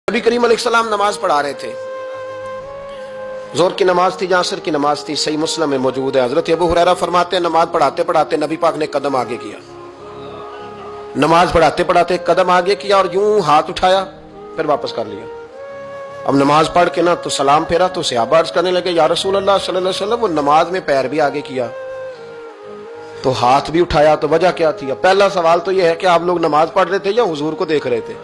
नबी करीम अलैहिस्सलाम नमाज पढ़ा रहे थे। जोहर की नमाज थी, असर की नमाज थी। सही मुस्लिम में मौजूद है। हजरत अबू हुरैरा फरमाते हैं नमाज पढ़ाते पढ़ाते नबी पाक ने कदम आगे किया। नमाज पढ़ाते पढ़ाते कदम आगे किया और यूं हाथ उठाया, फिर वापस कर लिया। अब नमाज पढ़ के ना तो सलाम फेरा तो सहाबा अर्ज करने लगे, या रसूल अल्लाह सल्लल्लाहु अलैहि वसल्लम, वो नमाज में पैर भी आगे किया तो हाथ भी उठाया, तो वजह क्या थी? अब पहला सवाल तो यह है कि आप लोग नमाज पढ़ रहे थे या हुजूर को देख रहे थे?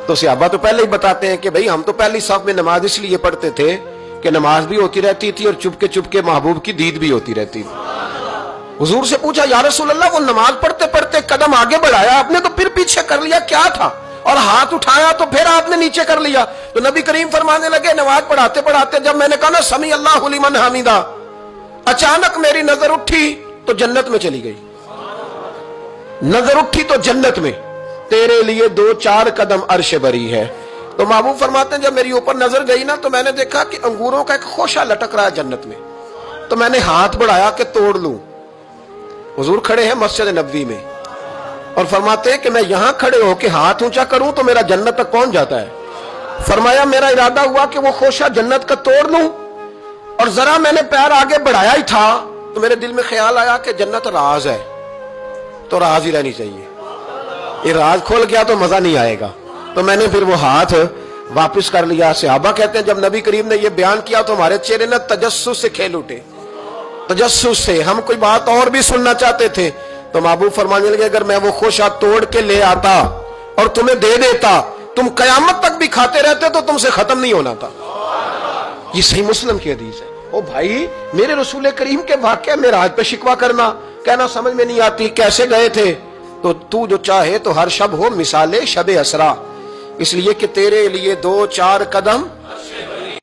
तो सहाबा तो पहले ही बताते हैं कि भाई हम तो पहली साफ में नमाज इसलिए पढ़ते थे कि नमाज भी होती रहती थी और चुपके चुपके महबूब की दीद भी होती रहती थी। हुजूर से पूछा, या रसूल अल्लाह, वो नमाज पढ़ते पढ़ते कदम आगे बढ़ाया आपने तो फिर पीछे कर लिया, क्या था? और हाथ उठाया तो फिर आपने नीचे कर लिया। तो नबी करीम फरमाने लगे, नमाज पढ़ाते पढ़ाते जब मैंने कहा ना समी अल्लाहु लिमन हमीदा, अचानक मेरी नजर उठी तो जन्नत में चली गई। नजर उठी तो जन्नत में, तेरे लिए 2-4 कदम अर्श बरी है। तो महबूब फरमाते हैं जब मेरी ऊपर नजर गई ना तो मैंने देखा कि अंगूरों का एक खोशा लटक रहा है जन्नत में। तो मैंने हाथ बढ़ाया कि तोड़ लूं। हुजूर खड़े हैं मस्जिद नबवी में और फरमाते हैं कि मैं यहां खड़े होकर हाथ ऊंचा करूं तो मेरा जन्नत तक पहुंच जाता है। फरमाया मेरा इरादा हुआ कि वो खोशा जन्नत का तोड़ लूं और जरा मैंने पैर आगे बढ़ाया ही था तो मेरे दिल में ख्याल आया कि जन्नत राज है तो राज ही रहनी चाहिए, ये राज खोल गया तो मजा नहीं आएगा। तो मैंने फिर वो हाथ वापस कर लिया। सहाबा कहते हैं जब नबी करीम ने ये बयान किया तो हमारे चेहरे ने तजस्सुस से खेल उठे। तजस्सुस से हम कोई बात और भी सुनना चाहते थे। तो महबूब फरमाने लगे, अगर मैं वो खोशा तोड़ के ले आता और तुम्हें दे देता, तुम कयामत तक भी खाते रहते तो तुमसे खत्म नहीं होना था। ये सही मुस्लिम की हदीस है। ओ भाई, मेरे रसूल करीम के वाक़या में राज पे शिकवा करना, कहना समझ में नहीं आती कैसे गए थे। तो तू जो चाहे तो हर शब हो मिसाले शब असरा, इसलिए कि तेरे लिए 2-4 कदम